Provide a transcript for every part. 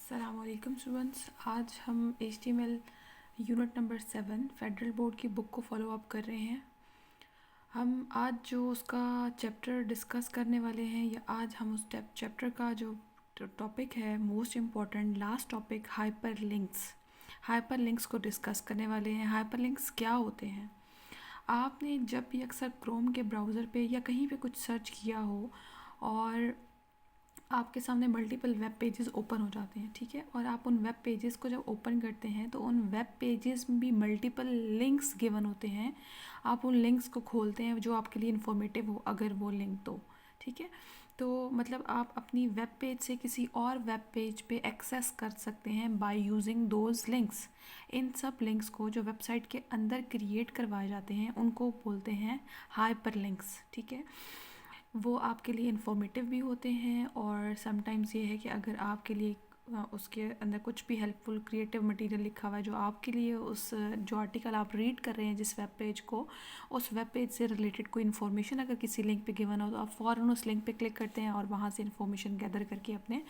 अस्सलामुअलैकुम स्टूडेंट्स। आज हम HTML unit number 7 federal board की बुक को फॉलो अप कर रहे हैं। हम आज जो उसका चैप्टर डिस्कस करने वाले हैं या आज हम उस चैप्टर का जो टॉपिक है most important last topic hyper links को डिस्कस करने वाले हैं। हाइपर लिंक्स क्या होते हैं? आपने जब भी अक्सर क्रोम के ब्राउज़र पे या कहीं पे कुछ सर्च किया हो और आपके सामने मल्टीपल वेब पेजेस ओपन हो जाते हैं, ठीक है, और आप उन वेब पेजेस को जब ओपन करते हैं तो उन वेब पेजेस में भी मल्टीपल लिंक्स गिवन होते हैं। आप उन लिंक्स को खोलते हैं जो आपके लिए इन्फॉर्मेटिव हो, अगर वो लिंक तो ठीक है। तो मतलब आप अपनी वेब पेज से किसी और वेब पेज पे एक्सेस कर सकते हैं बाय यूजिंग दोज लिंक्स। इन सब लिंक्स को जो वेबसाइट के अंदर क्रिएट करवाए जाते हैं उनको बोलते हैं हाइपर लिंक्स, ठीक है। वो आपके लिए इन्फॉर्मेटिव भी होते हैं और समटाइम्स ये है कि अगर आपके लिए उसके अंदर कुछ भी हेल्पफुल क्रिएटिव मटेरियल लिखा हुआ है जो आपके लिए उस जो आर्टिकल आप रीड कर रहे हैं जिस वेब पेज को, उस वेब पेज से रिलेटेड कोई इन्फॉर्मेशन अगर किसी लिंक पे गिवन हो तो आप फ़ौरन उस लिंक पे क्लिक करते हैं और वहाँ से इन्फॉर्मेशन गैदर करके अपने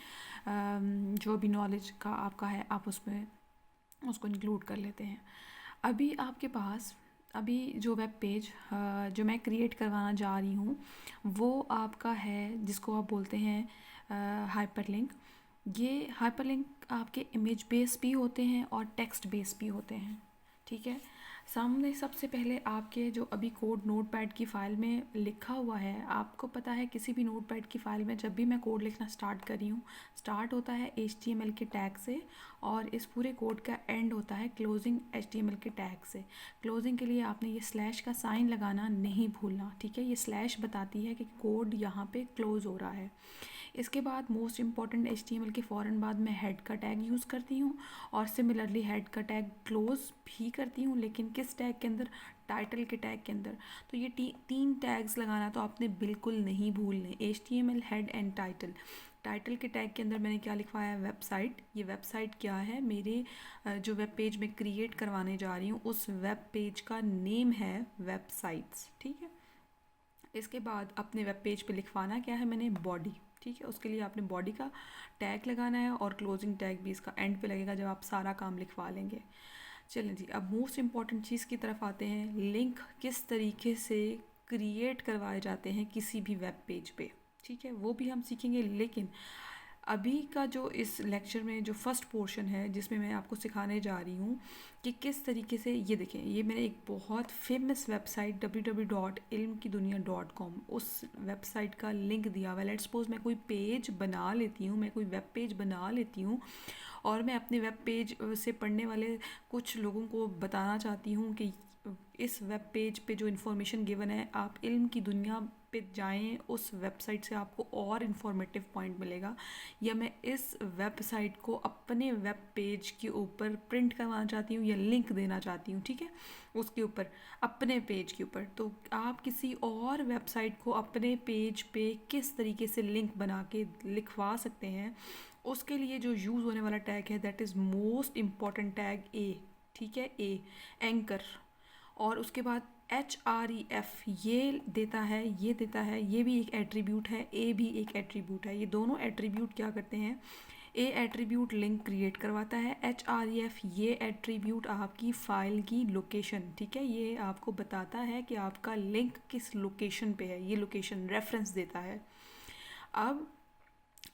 जो भी नॉलेज का आपका है आप उसमें उसको इंक्लूड कर लेते हैं। अभी जो वेब पेज जो मैं क्रिएट करवाना जा रही हूँ वो आपका है जिसको आप बोलते हैं हाइपरलिंक। ये हाइपरलिंक आपके इमेज बेस भी होते हैं और टेक्स्ट बेस भी होते हैं, ठीक है। सामने सबसे पहले आपके जो अभी कोड नोटपैड की फ़ाइल में लिखा हुआ है, आपको पता है किसी भी नोटपैड की फ़ाइल में जब भी मैं कोड लिखना स्टार्ट कर रही हूँ स्टार्ट होता है HTML के टैग से और इस पूरे कोड का एंड होता है क्लोजिंग HTML के टैग से। क्लोजिंग के लिए आपने ये स्लैश का साइन लगाना नहीं भूलना, ठीक है। ये स्लैश बताती है कि कोड यहाँ पे क्लोज हो रहा है। इसके बाद मोस्ट इम्पॉर्टेंट HTML के फ़ौरन बाद मैं हेड का टैग यूज़ करती हूँ और सिमिलरली हेड का टैग क्लोज भी करती हूँ, लेकिन किस टैग के अंदर? टाइटल के टैग के अंदर। तो ये तीन टैग्स लगाना तो आपने बिल्कुल नहीं भूलने, HTML head and title. Title के टैग के अंदर मैंने क्या लिखवाया है? वेबसाइट। ये वेबसाइट क्या है? मेरे जो वेब पेज में क्रिएट करवाने जा रही हूँ उस वेब पेज का नेम है वेबसाइट्स, ठीक है। इसके बाद अपने वेब पेज पे लिखवाना क्या है मैंने? बॉडी, ठीक है। उसके लिए आपने बॉडी का टैग लगाना है और क्लोजिंग टैग भी इसका एंड पे लगेगा जब आप सारा काम लिखवा लेंगे। चलें जी, अब मोस्ट इम्पॉर्टेंट चीज़ की तरफ आते हैं। लिंक किस तरीके से क्रिएट करवाए जाते हैं किसी भी वेब पेज पे, ठीक है, वो भी हम सीखेंगे। लेकिन अभी का जो इस लेक्चर में जो फर्स्ट पोर्शन है जिसमें मैं आपको सिखाने जा रही हूँ कि किस तरीके से, ये देखें, ये मैंने एक बहुत फेमस वेबसाइट www.ilmkidunia.com उस वेबसाइट का लिंक दिया हुआ है। लेट्स सपोज मैं कोई पेज बना लेती हूँ, मैं कोई वेब पेज बना लेती हूँ और मैं अपने वेब पेज से पढ़ने वाले कुछ लोगों को बताना चाहती हूँ कि इस वेब पेज पे जो इन्फॉर्मेशन गिवन है आप इल्म की दुनिया पे जाएं, उस वेबसाइट से आपको और इन्फॉर्मेटिव पॉइंट मिलेगा। या मैं इस वेबसाइट को अपने वेब पेज के ऊपर प्रिंट करवाना चाहती हूँ या लिंक देना चाहती हूँ, ठीक है, उसके ऊपर, अपने पेज के ऊपर। तो आप किसी और वेबसाइट को अपने पेज पे किस तरीके से लिंक बना के लिखवा सकते हैं, उसके लिए जो यूज़ होने वाला टैग है that is most important tag a, ठीक है, ए एंकर। और उसके बाद href ये देता है, ये भी एक एट्रीब्यूट है, ए भी एक एट्रीब्यूट है। ये दोनों एट्रीब्यूट क्या करते हैं? ए एट्रीब्यूट लिंक क्रिएट करवाता है, href ये एट्रीब्यूट आपकी फ़ाइल की लोकेशन, ठीक है, ये आपको बताता है कि आपका लिंक किस लोकेशन पे है, ये लोकेशन रेफरेंस देता है। अब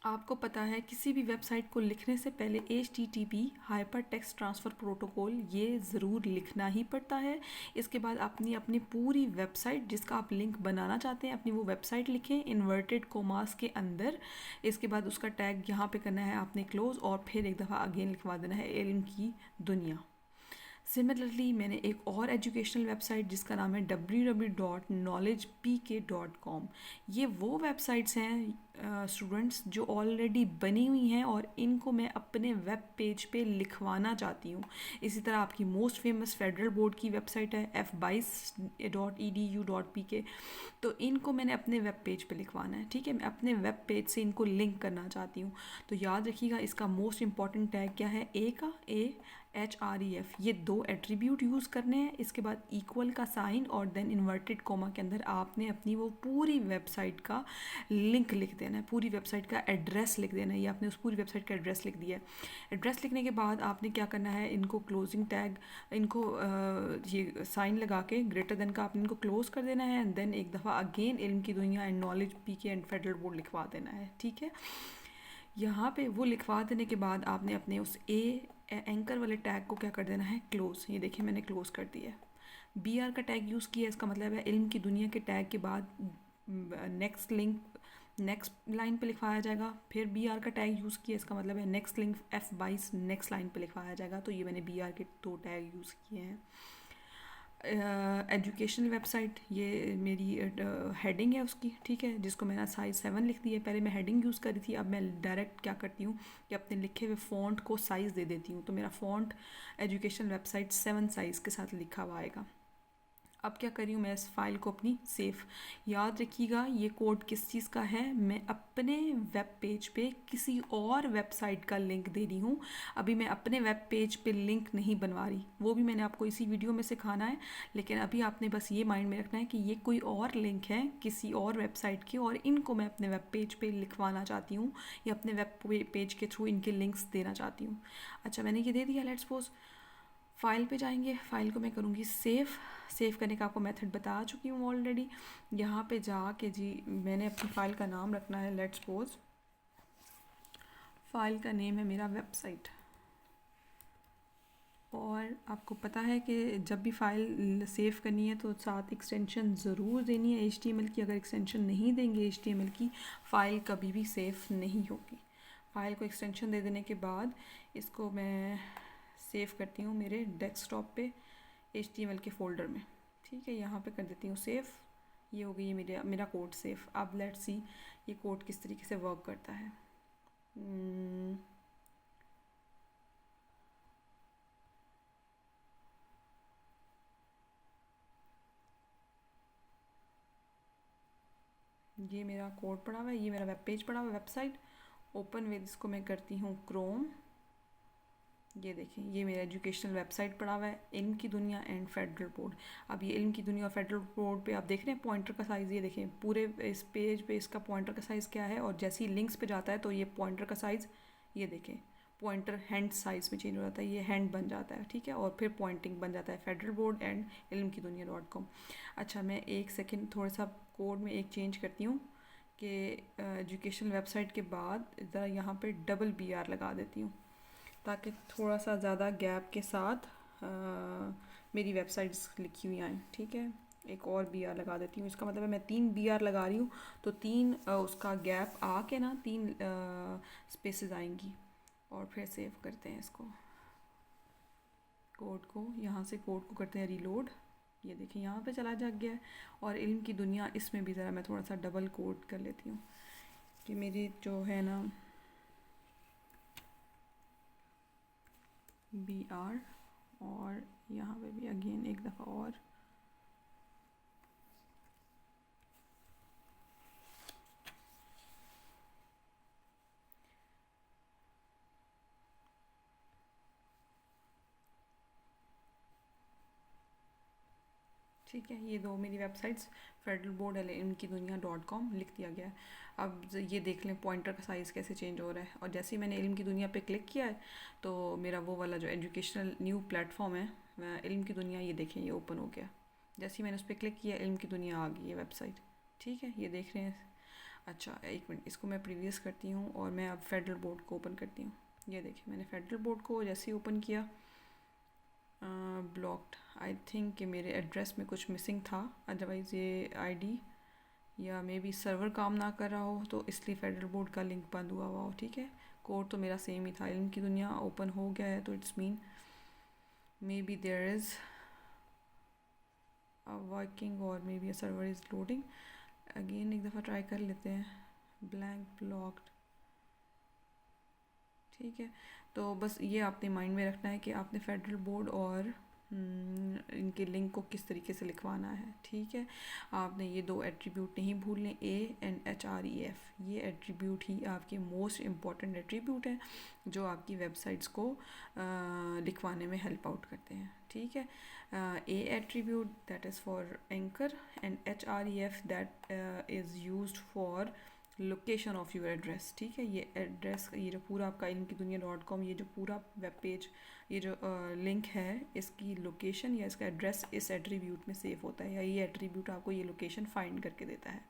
आपको पता है किसी भी वेबसाइट को लिखने से पहले HTTP hyper text transfer protocol ये ज़रूर लिखना ही पड़ता है। इसके बाद अपनी अपनी पूरी वेबसाइट जिसका आप लिंक बनाना चाहते हैं अपनी वो वेबसाइट लिखें इन्वर्टेड कोमास के अंदर। इसके बाद उसका टैग यहाँ पे करना है आपने क्लोज और फिर एक दफ़ा अगेन लिखवा देना है इल्म की दुनिया। सिमिलरली मैंने एक और एजुकेशनल वेबसाइट जिसका नाम है www.knowledgepk.com। ये वो वेबसाइट्स हैं स्टूडेंट्स जो ऑलरेडी बनी हुई हैं और इनको मैं अपने वेब पेज पे लिखवाना चाहती हूँ। इसी तरह आपकी मोस्ट फेमस फेडरल बोर्ड की वेबसाइट है f22.edu.pk, तो इनको मैंने अपने वेब पेज पे लिखवाना है, ठीक है। मैं अपने वेब पेज से इनको लिंक करना चाहती हूँ। तो याद रखिएगा इसका मोस्ट इंपॉर्टेंट टैग क्या है? ए का, ए href ये दो एट्रीब्यूट यूज़ करने हैं। इसके बाद इक्वल का साइन और देन इन्वर्टेड कोमा के अंदर आपने अपनी वो पूरी वेबसाइट का लिंक लिख देना है, पूरी वेबसाइट का एड्रेस लिख देना है। ये आपने उस पूरी वेबसाइट का एड्रेस लिख दिया है। एड्रेस लिखने के बाद आपने क्या करना है, इनको क्लोजिंग टैग, इनको ये साइन लगा के ग्रेटर देन का आपने इनको क्लोज कर देना है। एंड देन एक दफ़ा अगेन इल्म की दुनिया and knowledge PK and federal board लिखवा देना है। ठीक है, यहाँ पे वो लिखवा देने के बाद आपने अपने उस एंकर वाले टैग को क्या कर देना है, क्लोज। ये देखिए मैंने क्लोज कर दिया है। BR का टैग यूज़ किया, इसका मतलब है इल्म की दुनिया के टैग के बाद नेक्स्ट लिंक नेक्स्ट लाइन पे लिखवाया जाएगा। फिर BR का टैग यूज़ किया, इसका मतलब है next link F22 next line पे लिखवाया जाएगा। तो ये मैंने BR के 2 टैग यूज़ किए हैं। एजुकेशनल वेबसाइट, ये मेरी हेडिंग है उसकी, ठीक है, जिसको मैंने साइज़ 7 लिख दी है। पहले मैं हेडिंग यूज़ करी थी, अब मैं डायरेक्ट क्या करती हूँ कि अपने लिखे हुए फ़ॉन्ट को साइज़ दे देती हूँ। तो मेरा फ़ॉन्ट एजुकेशनल वेबसाइट 7 साइज़ के साथ लिखा हुआ आएगा। अब क्या करी हूँ मैं, इस फाइल को अपनी सेव, याद रखिएगा ये कोड किस चीज़ का है, मैं अपने वेब पेज पे किसी और वेबसाइट का लिंक दे रही हूँ। अभी मैं अपने वेब पेज पे लिंक नहीं बनवा रही, वो भी मैंने आपको इसी वीडियो में सिखाना है। लेकिन अभी आपने बस ये माइंड में रखना है कि ये कोई और लिंक है किसी और वेबसाइट की, और इनको मैं अपने वेब पेज पे लिखवाना चाहती हूँ, या अपने वेब पेज के थ्रू इनके लिंक्स देना चाहती हूँ। अच्छा, मैंने ये दे दिया। लेट्स सपोज फाइल पे जाएंगे, फाइल को मैं करूँगी सेव। सेव करने का आपको मेथड बता चुकी हूँ ऑलरेडी। यहाँ पे जाके जी मैंने अपनी फ़ाइल का नाम रखना है, लेट्स सपोज फ़ाइल का नेम है मेरा वेबसाइट। और आपको पता है कि जब भी फ़ाइल सेव करनी है तो साथ एक्सटेंशन ज़रूर देनी है HTML की। अगर एक्सटेंशन नहीं देंगे HTML की, फ़ाइल कभी भी सेव नहीं होगी। फ़ाइल को एक्सटेंशन दे देने के बाद इसको मैं सेव करती हूँ मेरे डेस्कटॉप पे HTML के फ़ोल्डर में। ठीक है, यहाँ पे कर देती हूँ सेव। ये हो गई है मेरा कोड सेव। अब लेट्स सी ये कोड किस तरीके से वर्क करता है। ये मेरा कोड पड़ा हुआ है, ये मेरा वेब पेज पड़ा हुआ है, वेबसाइट ओपन विद, इसको मैं करती हूँ क्रोम। ये देखें, ये मेरा एजुकेशनल वेबसाइट पड़ा हुआ है, इल्म की दुनिया एंड फेडरल बोर्ड। अब ये इल्म की दुनिया और फेडरल बोर्ड पे आप देख रहे हैं पॉइंटर का साइज़, ये देखें पूरे इस पेज पे इसका पॉइंटर का साइज़ क्या है। और जैसे ही लिंक्स पे जाता है तो ये पॉइंटर का साइज़, ये देखें पॉइंटर हैंड साइज़ में चेंज हो जाता है, ये हैंड बन जाता है। ठीक है, और फिर पॉइंटिंग बन जाता है फेडरल बोर्ड एंड इल्म की दुनिया .com। अच्छा, मैं एक सेकेंड थोड़ा सा कोड में एक चेंज करती हूँ कि एजुकेशन वेबसाइट के बाद ज़रा यहाँ पे $BR लगा देती हूँ, ताकि थोड़ा सा ज़्यादा गैप के साथ मेरी वेबसाइट्स लिखी हुई आएँ। ठीक है, एक और BR लगा देती हूँ, इसका मतलब है मैं 3 BR लगा रही हूँ, तो 3 उसका गैप आके ना 3 स्पेसेस आएंगी। और फिर सेव करते हैं इसको, कोड को, यहाँ से कोड को करते हैं रीलोड। ये देखिए यहाँ पे चला जा गया है। और इल्म की दुनिया, इसमें भी ज़रा मैं थोड़ा सा डबल कोड कर लेती हूँ कि मेरी जो है ना BR, और यहाँ पे भी अगेन एक दफ़ा और ठीक है। ये दो मेरी वेबसाइट्स फेडरल बोर्ड इनकी दुनिया .com लिख दिया गया है। अब ये देख लें पॉइंटर का साइज़ कैसे चेंज हो रहा है। और जैसे ही मैंने इल्म की दुनिया पे क्लिक किया है तो मेरा वो वाला जो एजुकेशनल न्यू प्लेटफॉर्म है इल्म की दुनिया, ये देखें ये ओपन हो गया। जैसे ही मैंने उस पर क्लिक किया इल्म की दुनिया आ गई है वेबसाइट। ठीक है, ये देख रहे हैं। अच्छा, एक मिनट, इसको मैं प्रीवियस करती हूँ और मैं अब फेडरल बोर्ड को ओपन करती हूँ। ये देखिए मैंने फेडरल बोर्ड को जैसे ही ओपन किया, ब्लॉक्ड, आई थिंक कि मेरे एड्रेस में कुछ मिसिंग था, अदरवाइज़ ये आईडी या मे बी सर्वर काम ना कर रहा हो तो इसलिए फेडरल बोर्ड का लिंक बंद हुआ हो। ठीक है, कोड तो मेरा सेम ही था। इल्म की दुनिया ओपन हो गया है तो it's mean may be there is a working और may be a server is loading. Again एक दफ़ा ट्राई कर लेते हैं, ब्लैंक ब्लॉक्ड। ठीक है, तो बस ये आपने माइंड में रखना है कि आपने फेडरल बोर्ड और इनके लिंक को किस तरीके से लिखवाना है। ठीक है, आपने ये दो एट्रीब्यूट नहीं भूलने, A एंड HREF, ये एट्रीब्यूट ही आपके मोस्ट इम्पॉर्टेंट एट्रीब्यूट हैं जो आपकी वेबसाइट्स को लिखवाने में हेल्प आउट करते हैं। ठीक है, A attribute that is for anchor and HREF that is used for location of your address, ठीक है। ये एड्रेस, ये जो पूरा आपका इनकीदुनिया.com, ये जो पूरा वेब पेज, ये जो लिंक है, इसकी लोकेशन या इसका एड्रेस इस एट्रीब्यूट में सेव होता है, या ये एट्रीब्यूट आपको ये लोकेशन फाइंड करके देता है।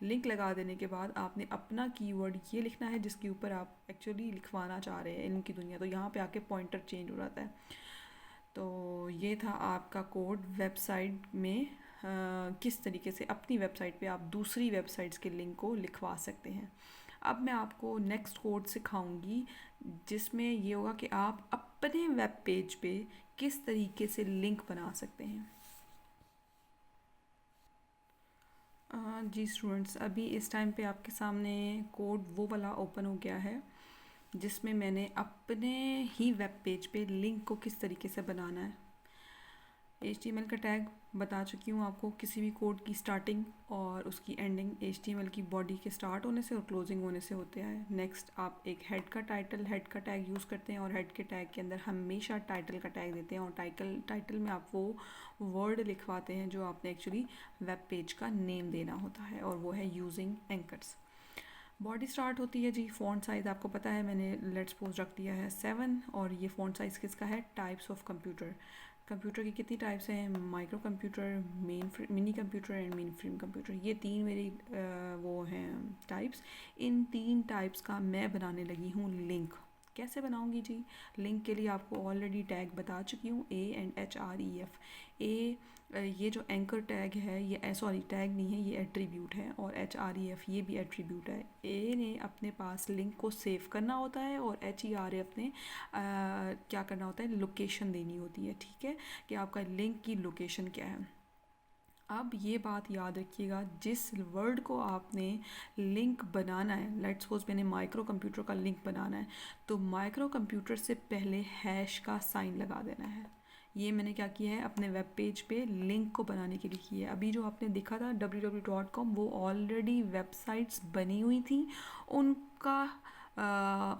लिंक लगा देने के बाद आपने अपना कीवर्ड ये लिखना है जिसके ऊपर आप एक्चुअली लिखवाना चाह रहे हैं इनकी दुनिया, तो यहाँ पे आके पॉइंटर चेंज हो जाता है। तो ये था आपका कोड वेबसाइट में किस तरीके से अपनी वेबसाइट पे आप दूसरी वेबसाइट्स के लिंक को लिखवा सकते हैं। अब मैं आपको नेक्स्ट कोड सिखाऊंगी जिसमें ये होगा कि आप अपने वेब पेज पे किस तरीके से लिंक बना सकते हैं। जी स्टूडेंट्स, अभी इस टाइम पे आपके सामने कोड वो वाला ओपन हो गया है जिसमें मैंने अपने ही वेब पेज पे लिंक को किस तरीके से बनाना है। HTML का टैग बता चुकी हूँ आपको, किसी भी कोड की स्टार्टिंग और उसकी एंडिंग HTML की बॉडी के स्टार्ट होने से और क्लोजिंग होने से होते हैं। नेक्स्ट आप एक हेड का टैग यूज़ करते हैं और हेड के टैग के अंदर हमेशा टाइटल का टैग देते हैं, और टाइटल में आप वो वर्ड लिखवाते हैं जो आपने एक्चुअली वेब पेज का नेम देना होता है, और वो है यूजिंग एंकर्स। बॉडी स्टार्ट होती है जी, फ़ॉन्ट साइज़ आपको पता है, मैंने लेट्स सपोज रख दिया है 7, और ये फ़ॉन्ट साइज़ किसका है, टाइप्स ऑफ कंप्यूटर। कंप्यूटर की कितनी टाइप्स हैं, micro computer, mini computer and main frame computer, ये 3 मेरी वो हैं टाइप्स। इन 3 टाइप्स का मैं बनाने लगी हूँ लिंक। कैसे बनाऊंगी जी, लिंक के लिए आपको ऑलरेडी टैग बता चुकी हूँ, ANDHREF। ये जो एंकर टैग है, ये सॉरी टैग नहीं है, ये एट्रीब्यूट है, और HREF ये भी एट्रीब्यूट है। ए ने अपने पास लिंक को सेव करना होता है, और HERF ने क्या करना होता है, लोकेशन देनी होती है, ठीक है, कि आपका लिंक की लोकेशन क्या है। अब ये बात याद रखिएगा, जिस वर्ड को आपने लिंक बनाना है, लेट्स सपोज मैंने माइक्रो कंप्यूटर का लिंक बनाना है, तो माइक्रो कंप्यूटर से पहले हैश का साइन लगा देना है। ये मैंने क्या किया है, अपने वेब पेज पे लिंक को बनाने के लिए किया है। अभी जो आपने देखा था www.com, वो ऑलरेडी वेबसाइट्स बनी हुई थी,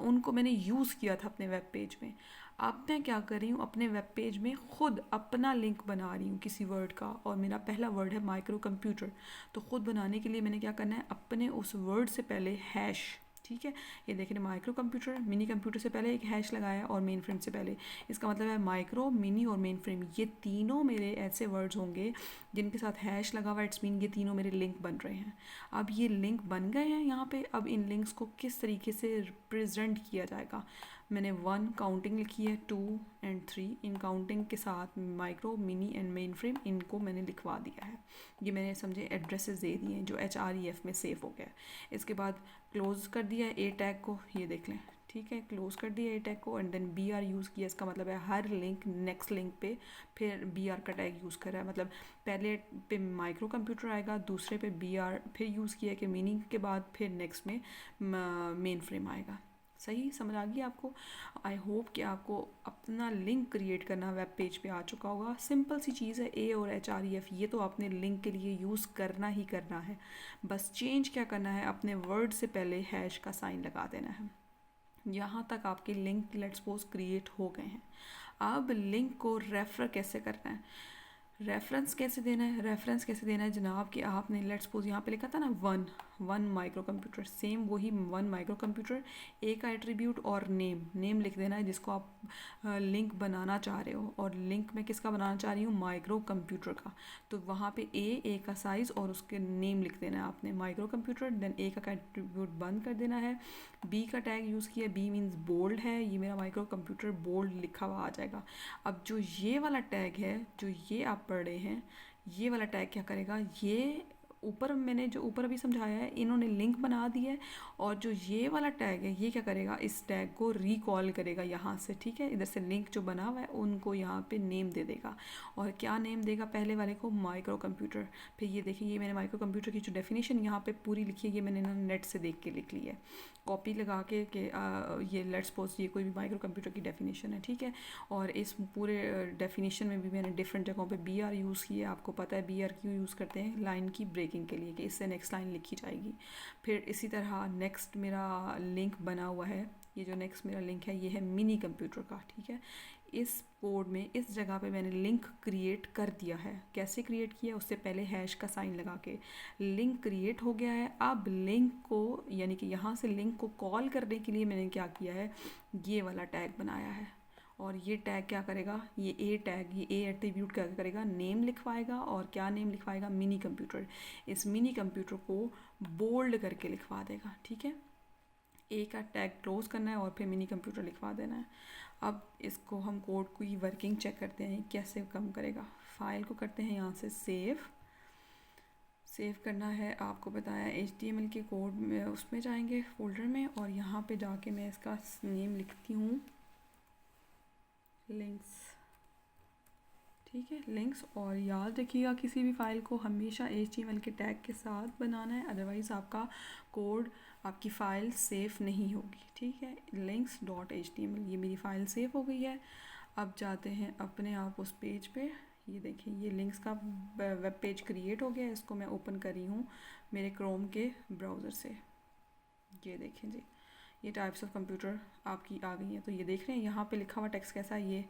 उनको मैंने यूज़ किया था अपने वेब पेज में। अब मैं क्या कर रही हूँ, अपने वेब पेज में खुद अपना लिंक बना रही हूँ किसी वर्ड का, और मेरा पहला वर्ड है माइक्रो कंप्यूटर। तो खुद बनाने के लिए मैंने क्या करना है, अपने उस वर्ड से पहले हैश, ठीक है, ये देख रहे हैं माइक्रो कंप्यूटर, मिनी कंप्यूटर से पहले एक हैश लगाया, और मेन फ्रेम से पहले। इसका मतलब है माइक्रो, मिनी और मेन फ्रेम, ये तीनों मेरे ऐसे वर्ड्स होंगे जिनके साथ हैश लगा हुआ, इट्स मीन ये तीनों मेरे लिंक बन रहे हैं। अब ये लिंक बन गए हैं यहाँ पे, अब इन लिंक्स को किस तरीके से रिप्रेजेंट किया जाएगा। मैंने 1 काउंटिंग लिखी है, 2 एंड 3, इन काउंटिंग के साथ micro, mini and main frame, इनको मैंने लिखवा दिया है। ये मैंने समझे एड्रेसेस दे दिए हैं जो HREF में सेव हो गया। इसके बाद क्लोज कर दिया है ए टैग को, ये देख लें, ठीक है, क्लोज कर दिया ए टैग को, एंड देन BR यूज़ किया। इसका मतलब है हर लिंक नेक्स्ट लिंक पे फिर BR का टैग यूज़ कर रहा है, मतलब पहले पे माइक्रो कंप्यूटर आएगा, दूसरे पे BR फिर यूज़ किया कि मीनिंग के बाद फिर नेक्स्ट में मेन फ्रेम आएगा। सही समझ आ गई आपको। आई होप कि आपको अपना लिंक क्रिएट करना वेब पेज पे आ चुका होगा। सिंपल सी चीज़ है, A और HREF, ये तो आपने लिंक के लिए यूज़ करना ही करना है। बस चेंज क्या करना है, अपने वर्ड से पहले हैश का साइन लगा देना है। यहाँ तक आपके लिंक लेट्स सपोज क्रिएट हो गए हैं। अब लिंक को रेफर कैसे करना है, रेफरेंस कैसे देना है, रेफरेंस कैसे देना है जनाब, कि आपने लेट्स सपोज यहाँ पे लिखा था ना 1 माइक्रो कंप्यूटर, सेम वही 1 माइक्रो कंप्यूटर, ए का एट्रीब्यूट और नेम लिख देना है जिसको आप लिंक बनाना चाह रहे हो, और लिंक में किसका बनाना चाह रही हूँ, माइक्रो कंप्यूटर का। तो वहाँ पे ए का साइज़ और उसके नेम लिख देना है आपने, माइक्रो कंप्यूटर, देन ए का एट्रीब्यूट बंद कर देना है। बी का टैग यूज़ किया, बी मीन्स बोल्ड है, ये मेरा माइक्रो कंप्यूटर बोल्ड लिखा हुआ आ जाएगा। अब जो ये वाला टैग है, जो ये आप पढ़ रहे हैं, ये वाला टैग क्या करेगा, ये ऊपर मैंने जो ऊपर अभी समझाया है, इन्होंने लिंक बना दिया है, और जो ये वाला टैग है, ये क्या करेगा, इस टैग को रिकॉल करेगा यहाँ से, ठीक है, इधर से लिंक जो बना हुआ है उनको यहाँ पे नेम दे देगा। और क्या नेम देगा, पहले वाले को माइक्रो कंप्यूटर। फिर ये देखिए, ये मैंने माइक्रो कंप्यूटर की जो डेफिनेशन यहाँ पे पूरी लिखी है, ये मैंने ना नेट से देख के लिख ली है, कॉपी लगा के ये लेट्स सपोज ये कोई भी माइक्रो कंप्यूटर की डेफिनेशन है, ठीक है। और इस पूरे डेफिनेशन में भी मैंने डिफरेंट जगहों पे BR यूज़ किया। आपको पता है BR क्यों यूज़ करते हैं, लाइन की ब्रेकिंग के लिए, कि इससे नेक्स्ट लाइन लिखी जाएगी। फिर इसी तरह नेक्स्ट मेरा लिंक बना हुआ है ये जो नेक्स्ट मेरा लिंक है ये है मिनी कंप्यूटर का, ठीक है। इस कोड में इस जगह पे मैंने लिंक क्रिएट कर दिया है। कैसे क्रिएट किया, उससे पहले हैश का साइन लगा के लिंक क्रिएट हो गया है। अब लिंक को यानी कि यहाँ से लिंक को कॉल करने के लिए मैंने क्या किया है, ये वाला टैग बनाया है। और ये टैग क्या करेगा, ये ए टैग, ये ए एट्रीब्यूट क्या करेगा, नेम लिखवाएगा। और क्या नेम लिखवाएगा, मिनी कंप्यूटर। इस मिनी कंप्यूटर को बोल्ड करके लिखवा देगा, ठीक है। ए का टैग क्लोज करना है और फिर मिनी कंप्यूटर लिखवा देना है। अब इसको हम कोड की वर्किंग चेक करते हैं कैसे काम करेगा। फाइल को करते हैं यहाँ से सेव करना है, आपको बताया HTML के कोड में, उसमें जाएंगे फोल्डर में और यहाँ पे जाके मैं इसका नेम लिखती हूँ लिंक्स, ठीक है, लिंक्स। और याद रखिएगा किसी भी फाइल को हमेशा HTML के टैग के साथ बनाना है, अदरवाइज़ आपका कोड, आपकी फ़ाइल सेफ़ नहीं होगी, ठीक है। links.html, ये मेरी फ़ाइल सेव हो गई है। अब जाते हैं अपने आप उस पेज पे, ये देखिए ये लिंक्स का वेब पेज क्रिएट हो गया है। इसको मैं ओपन कर रही हूँ मेरे क्रोम के ब्राउज़र से। ये देखें जी, ये टाइप्स ऑफ कंप्यूटर आपकी आ गई है। तो ये देख रहे हैं यहाँ पे लिखा हुआ टेक्स्ट कैसा है,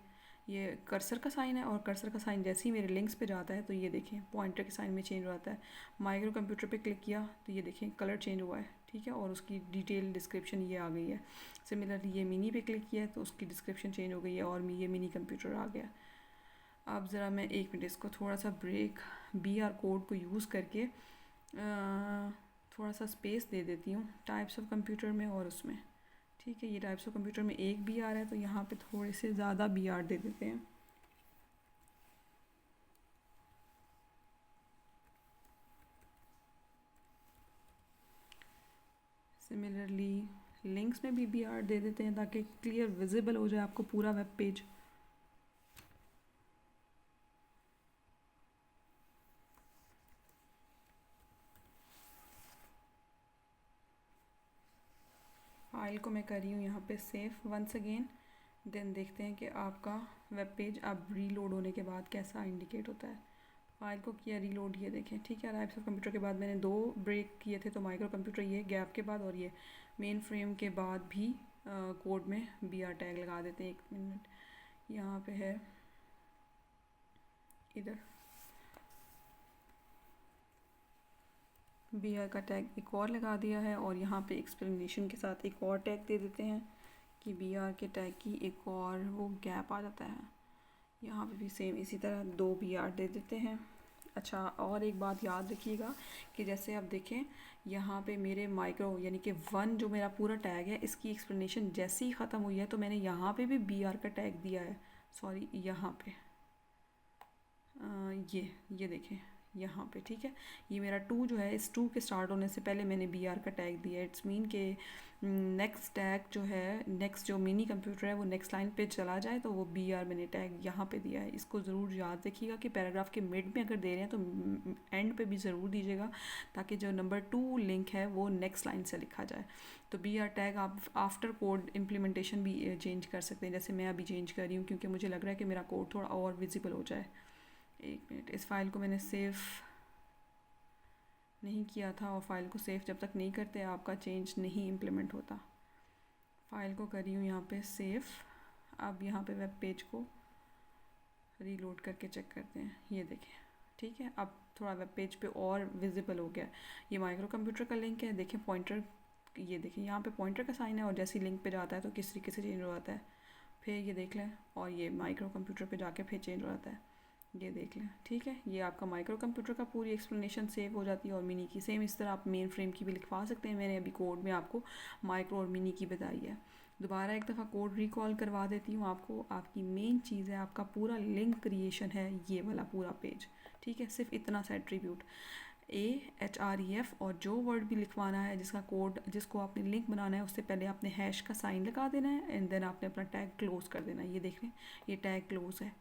ये कर्सर का साइन है। और कर्सर का साइन जैसे ही मेरे लिंक्स पे जाता है तो ये देखें पॉइंटर के साइन में चेंज हो जाता है। माइक्रो कंप्यूटर पे क्लिक किया तो ये देखें कलर चेंज हुआ है, ठीक है। और उसकी डिटेल डिस्क्रिप्शन ये आ गई है। सिमिलरली ये मिनी पे क्लिक किया है तो उसकी डिस्क्रिप्शन चेंज हो गई है और ये मिनी कंप्यूटर आ गया। अब ज़रा मैं 1 मिनट इसको थोड़ा सा ब्रेक BR कोड को यूज़ करके थोड़ा सा स्पेस दे देती हूँ टाइप्स ऑफ कंप्यूटर में और उसमें, ठीक है। ये टाइप्स ऑफ कंप्यूटर में एक BR है तो यहाँ पे थोड़े से ज़्यादा BR दे देते हैं। सिमिलरली लिंक्स में भी BR दे देते हैं ताकि क्लियर विजिबल हो जाए आपको पूरा वेब पेज। फाइल को मैं कर रही हूँ यहाँ पे सेव वंस अगेन। देन देखते हैं कि आपका वेब पेज अब रीलोड होने के बाद कैसा इंडिकेट होता है। फाइल को किया रीलोड, ये देखें, ठीक है। टाइप्स ऑफ कंप्यूटर के बाद मैंने 2 ब्रेक किए थे, तो माइक्रो कंप्यूटर ये गैप के बाद और ये मेन फ्रेम के बाद भी कोड में BR टैग लगा देते हैं। 1 मिनट यहाँ पे है, इधर BR का टैग एक और लगा दिया है और यहाँ पे एक्सप्लेनेशन के साथ एक और टैग दे देते हैं कि BR के टैग की एक और वो गैप आ जाता है। यहाँ पे भी सेम इसी तरह 2 BR दे देते हैं। अच्छा, और एक बात याद रखिएगा कि जैसे आप देखें यहाँ पे मेरे माइक्रो यानी कि 1 जो मेरा पूरा टैग है, इसकी एक्सप्लेनेशन जैसे ही ख़त्म हुई है तो मैंने यहाँ पे भी BR का टैग दिया है। सॉरी, यहाँ पे ये देखें यहाँ पे, ठीक है। ये मेरा 2 जो है, इस 2 के स्टार्ट होने से पहले मैंने BR का टैग दिया है। इट्स मीन के नेक्स्ट टैग जो है, नेक्स्ट जो मिनी कंप्यूटर है वो नेक्स्ट लाइन पे चला जाए तो वो BR मैंने टैग यहाँ पे दिया है। इसको ज़रूर याद रखिएगा कि पैराग्राफ के मिड में अगर दे रहे हैं तो एंड पे भी ज़रूर दीजिएगा ताकि जो नंबर 2 लिंक है वो नेक्स्ट लाइन से लिखा जाए। तो BR टैग आप आफ्टर कोड इम्प्लीमेंटेशन भी चेंज कर सकते हैं, जैसे मैं अभी चेंज कर रही हूँ क्योंकि मुझे लग रहा है कि मेरा कोड थोड़ा और विजिबल हो जाए। 1 मिनट, इस फाइल को मैंने सेव नहीं किया था और फाइल को सेव जब तक नहीं करते आपका चेंज नहीं इम्प्लीमेंट होता। फाइल को कर रही हूँ यहाँ पे सेव। अब यहाँ पे वेब पेज को रीलोड करके चेक करते हैं, ये देखें, ठीक है। अब थोड़ा वेब पेज पे और विजिबल हो गया। ये माइक्रो कंप्यूटर का लिंक है, देखें पॉइंटर, ये देखें यहाँ पे पॉइंटर का साइन है और जैसे लिंक पे जाता है तो किस तरीके से चेंज हो जाता है। फिर ये देख लें और ये माइक्रो कंप्यूटर पे जाके फिर चेंज हो जाता है, ये देख लें, ठीक है। ये आपका माइक्रो कंप्यूटर का पूरी एक्सप्लेनेशन सेव हो जाती है और मिनी की सेम इस तरह आप मेन फ्रेम की भी लिखवा सकते हैं। मैंने अभी कोड में आपको माइक्रो और मिनी की बताई है। दोबारा एक दफ़ा कोड रिकॉल करवा देती हूँ आपको। आपकी मेन चीज़ है, आपका पूरा लिंक क्रिएशन है, ये वाला पूरा पेज, ठीक है। सिर्फ इतना सा एट्रीब्यूट AHREF और जो वर्ड भी लिखवाना है जिसका कोड, जिसको आपने लिंक बनाना है, उससे पहले आपने हैश का साइन लगा देना है एंड देन आपने अपना टैग क्लोज कर देना है। ये देख लें, ये टैग क्लोज है।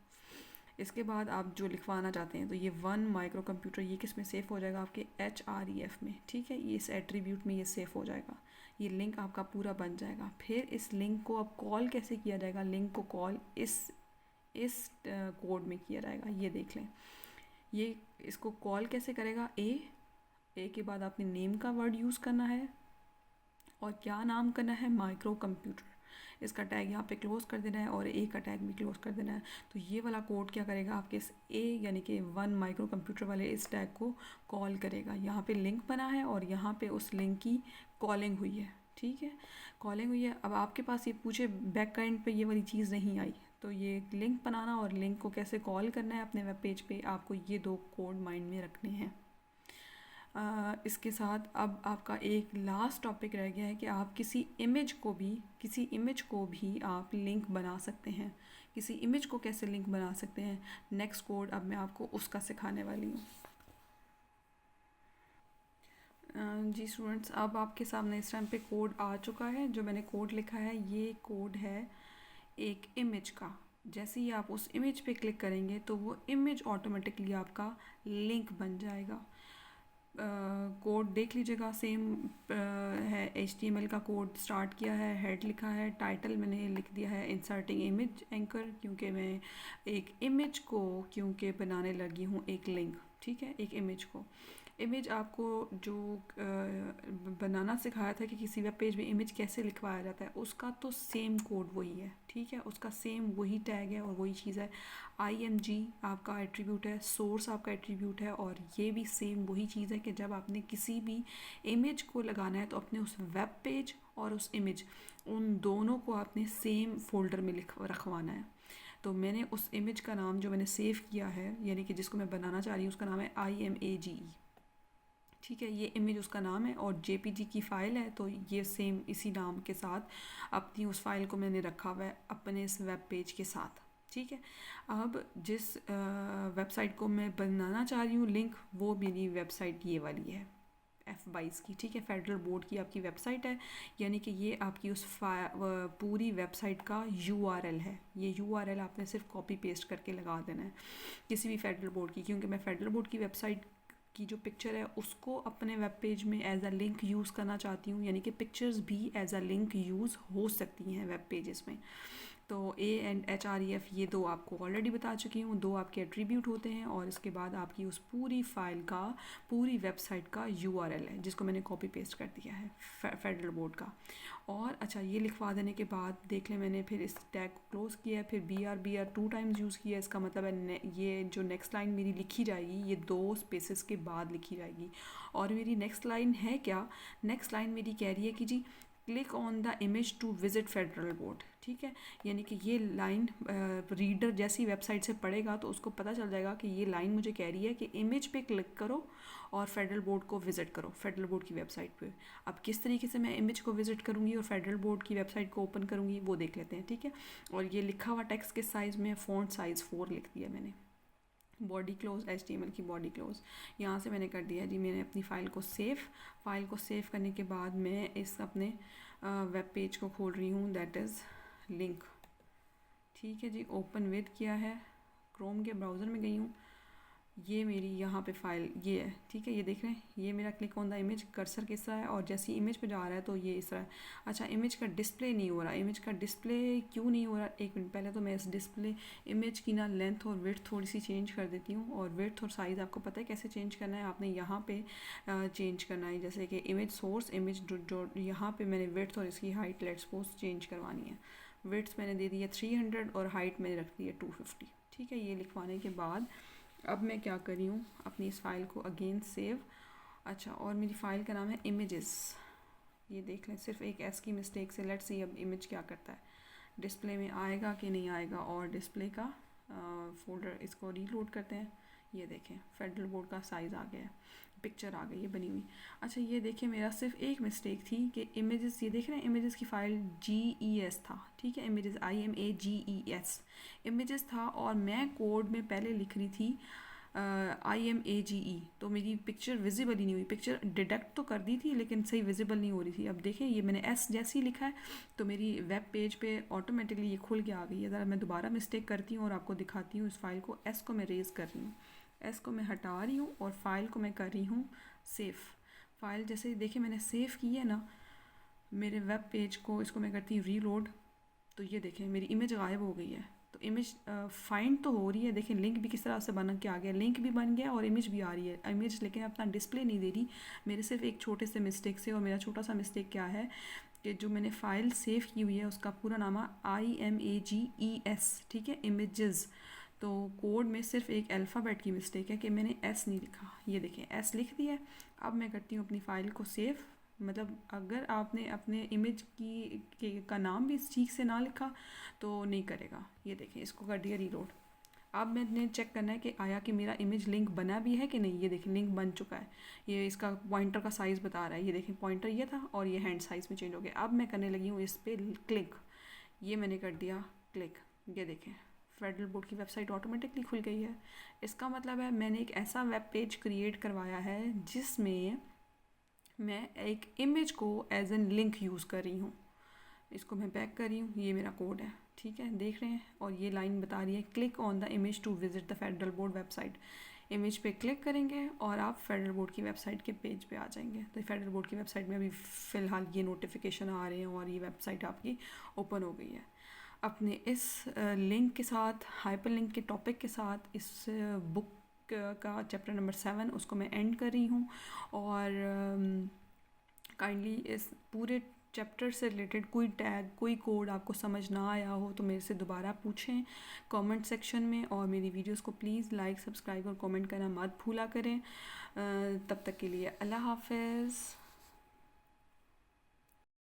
इसके बाद आप जो लिखवाना चाहते हैं तो ये 1 माइक्रो कंप्यूटर ये किस में सेव हो जाएगा, आपके HREF में, ठीक है। ये इस एट्रीब्यूट में ये सेव हो जाएगा, ये लिंक आपका पूरा बन जाएगा। फिर इस लिंक को अब कॉल कैसे किया जाएगा, लिंक को कॉल इस कोड में किया जाएगा, ये देख लें। ये इसको कॉल कैसे करेगा, ए के बाद आपने नेम का वर्ड यूज़ करना है और क्या नाम करना है, माइक्रो कंप्यूटर, इसका टैग यहाँ पे क्लोज़ कर देना है और ए का टैग भी क्लोज़ कर देना है। तो ये वाला कोड क्या करेगा, आपके इस ए यानी कि 1 माइक्रो कंप्यूटर वाले इस टैग को कॉल करेगा। यहाँ पे लिंक बना है और यहाँ पे उस लिंक की कॉलिंग हुई है, ठीक है, कॉलिंग हुई है। अब आपके पास ये पूछे बैक एंड पे ये वाली चीज़ नहीं आई, तो ये लिंक बनाना और लिंक को कैसे कॉल करना है अपने वेब पेज पे, आपको ये 2 कोड माइंड में रखने हैं। इसके साथ अब आपका एक लास्ट टॉपिक रह गया है कि आप किसी इमेज को भी आप लिंक बना सकते हैं। किसी इमेज को कैसे लिंक बना सकते हैं, नेक्स्ट कोड अब मैं आपको उसका सिखाने वाली हूँ। जी स्टूडेंट्स, अब आपके सामने इस टाइम पे कोड आ चुका है। जो मैंने कोड लिखा है ये कोड है एक इमेज का। जैसे ही आप उस इमेज पे क्लिक करेंगे तो वो इमेज ऑटोमेटिकली आपका लिंक बन जाएगा। कोड देख लीजिएगा, सेम है, HTML का कोड स्टार्ट किया है, हेड लिखा है, टाइटल मैंने लिख दिया है इंसर्टिंग इमेज एंकर, क्योंकि मैं एक इमेज को बनाने लगी हूँ एक लिंक, ठीक है, एक इमेज आपको जो बनाना सिखाया था कि किसी वेब पेज में इमेज कैसे लिखवाया जाता है, उसका तो सेम कोड वही है, ठीक है, उसका सेम वही टैग है और वही चीज़ है। IMG आपका एट्रीब्यूट है, सोर्स आपका एट्रीब्यूट है, और ये भी सेम वही चीज़ है कि जब आपने किसी भी इमेज को लगाना है तो अपने उस वेब पेज और उस इमेज, उन दोनों को आपने सेम फोल्डर में रखवाना है। तो मैंने उस इमेज का नाम जो मैंने सेव किया है, यानी कि जिसको मैं बनाना चाह रही हूँ, उसका नाम है IMAGE, ठीक है, ये इमेज उसका नाम है और JPG की फ़ाइल है। तो ये सेम इसी नाम के साथ अपनी उस फाइल को मैंने रखा हुआ है अपने इस वेब पेज के साथ, ठीक है। अब जिस वेबसाइट को मैं बनाना चाह रही हूँ लिंक, वो मेरी वेबसाइट ये वाली है F22 की, ठीक है, फेडरल बोर्ड की आपकी वेबसाइट है, यानी कि ये आपकी उस पूरी वेबसाइट का URL है। ये URL आपने सिर्फ कॉपी पेस्ट करके लगा देना है किसी भी फेडरल बोर्ड की, क्योंकि मैं फेडरल बोर्ड की वेबसाइट की जो पिक्चर है उसको अपने वेब पेज में एज अ लिंक यूज़ करना चाहती हूँ, यानी कि पिक्चर्स भी एज अ लिंक यूज़ हो सकती हैं वेब पेजेस में। तो A एंड HREF ये 2 आपको ऑलरेडी बता चुकी हूँ, 2 आपके एट्रीब्यूट होते हैं, और इसके बाद आपकी उस पूरी फाइल का, पूरी वेबसाइट का URL है जिसको मैंने कॉपी पेस्ट कर दिया है फेडरल बोर्ड का। और अच्छा, ये लिखवा देने के बाद देख लें, मैंने फिर इस टैग को क्लोज़ किया है, फिर BR 2 टाइम्स यूज़ किया है। इसका मतलब है ये जो नेक्स्ट लाइन मेरी लिखी जाएगी ये 2 स्पेसेस के बाद लिखी जाएगी। और मेरी नेक्स्ट लाइन है क्या, नेक्स्ट लाइन मेरी कह रही है कि जी click on the image to visit federal board, ठीक है, यानी कि ये लाइन रीडर जैसी वेबसाइट से पढ़ेगा तो उसको पता चल जाएगा कि ये लाइन मुझे कह रही है कि इमेज पे क्लिक करो और फेडरल बोर्ड को विज़िट करो, फेडरल बोर्ड की वेबसाइट पे। अब किस तरीके से मैं इमेज को विज़िट करूँगी और फेडरल बोर्ड की वेबसाइट को ओपन करूँगी वो देख लेते हैं, ठीक है। और ये लिखा हुआ टेक्स्ट किस साइज़ में, फ़ॉन्ट साइज़ 4 लिख दिया मैंने। बॉडी क्लोज, HTML की बॉडी क्लोज यहाँ से मैंने कर दिया जी। मैंने अपनी फ़ाइल को सेव करने के बाद मैं इस अपने वेब पेज को खोल रही हूँ, दैट इज़ लिंक, ठीक है जी। ओपन विद किया है, क्रोम के ब्राउज़र में गई हूँ, ये मेरी यहाँ पे फाइल ये है, ठीक है, ये देख रहे हैं, ये मेरा click on the image, cursor किस तरह है और जैसे इमेज पे जा रहा है तो ये इस तरह है। अच्छा, इमेज का डिस्प्ले नहीं हो रहा, इमेज का डिस्प्ले क्यों नहीं हो रहा, एक मिनट, पहले तो मैं इस डिस्प्ले इमेज की ना लेंथ और विड्थ थोड़ी सी चेंज कर देती हूँ। और विड्थ और साइज़ आपको पता है कैसे चेंज करना है, आपने यहाँ पे चेंज करना है, जैसे कि इमेज सोर्स, इमेज जो यहाँ पे मैंने विड्थ और इसकी हाइट लेट्स सपोज चेंज करवानी है। विड्थ मैंने दे दी है 300 और हाइट मैंने रख दी है 250, ठीक है। ये लिखवाने के बाद अब मैं क्या कर रही हूँ, अपनी इस फाइल को अगेन सेव। अच्छा, और मेरी फ़ाइल का नाम है इमेजेस, ये देख लें, सिर्फ एक S की मिस्टेक से। लेट्स सी अब इमेज क्या करता है, डिस्प्ले में आएगा कि नहीं आएगा। और डिस्प्ले का फोल्डर, इसको रीलोड करते हैं, ये देखें फेडरल बोर्ड का साइज़ आ गया है, पिक्चर आ गई है बनी हुई। अच्छा, ये देखें, मेरा सिर्फ एक मिस्टेक थी कि इमेजेस, ये देख रहे हैं इमेजेस की फ़ाइल GES था, ठीक है, इमेजेस IMAGES इमेजेस था, और मैं कोड में पहले लिख रही थी IMAGE, तो मेरी पिक्चर विजिबल ही नहीं हुई। पिक्चर डिटेक्ट तो कर दी थी लेकिन सही विजिबल नहीं हो रही थी। अब देखें, ये मैंने S जैसे ही लिखा है तो मेरी वेब पेज पे ऑटोमेटिकली ये खुल के आ गई है। ज़रा मैं दोबारा मिस्टेक करती हूँ और आपको दिखाती हूँ। इस फाइल को, S को मैं रेज़ कर रही हूँ, S को मैं हटा रही हूँ और फाइल को मैं कर रही हूँ सेव। फाइल जैसे ही देखिए मैंने सेव की है ना मेरे वेब पेज को, इसको मैं करती हूँ रीलोड, तो ये देखें मेरी इमेज गायब हो गई है। तो इमेज फाइंड तो हो रही है, देखें लिंक भी किस तरह से बन के आ गया, लिंक भी बन गया और इमेज भी आ रही है। इमेज लेकिन अपना डिस्प्ले नहीं दे रही, मेरे सिर्फ एक छोटे से मिस्टेक से। और मेरा छोटा सा मिस्टेक क्या है कि जो मैंने फ़ाइल सेव की हुई है उसका पूरा नाम है IMAGES, ठीक है, इमेजेस। तो कोड में सिर्फ एक अल्फ़ाबेट की मिस्टेक है कि मैंने एस नहीं लिखा, ये देखें एस लिख दिया है। अब मैं करती हूँ अपनी फ़ाइल को सेव। मतलब अगर आपने अपने इमेज का नाम भी ठीक से ना लिखा तो नहीं करेगा। ये देखें, इसको कर दिया रीलोड। अब मैंने चेक करना है कि आया कि मेरा इमेज लिंक बना भी है कि नहीं। ये देखें लिंक बन चुका है। ये इसका पॉइंटर का साइज़ बता रहा है। ये देखें पॉइंटर ये था और ये हैंड साइज़ में चेंज हो गया। अब मैं करने लगी हूँ इस पर क्लिक। ये मैंने कर दिया क्लिक। ये देखें फेडरल बोर्ड की वेबसाइट ऑटोमेटिकली खुल गई है। इसका मतलब है मैंने एक ऐसा वेब पेज क्रिएट करवाया है जिसमें मैं एक इमेज को एज एन लिंक यूज़ कर रही हूँ। इसको मैं बैक कर रही हूँ, ये मेरा कोड है, ठीक है, देख रहे हैं। और ये लाइन बता रही है click on the image to visit the federal board website. Image पे क्लिक करेंगे और आप फेडरल बोर्ड की वेबसाइट के पेज पे आ जाएंगे। तो फेडरल बोर्ड की वेबसाइट में अभी फ़िलहाल ये नोटिफिकेशन आ रहे हैं और ये वेबसाइट आपकी ओपन हो गई है। अपने इस लिंक के साथ, हाइपर लिंक के टॉपिक के साथ, इस बुक का चैप्टर नंबर 7 उसको मैं एंड कर रही हूँ। और काइंडली इस पूरे चैप्टर से रिलेटेड कोई टैग, कोई कोड आपको समझ ना आया हो तो मेरे से दोबारा पूछें कमेंट सेक्शन में। और मेरी वीडियोस को प्लीज़ लाइक, सब्सक्राइब और कमेंट करना मत भूला करें। तब तक के लिए अल्लाह हाफ़िज़।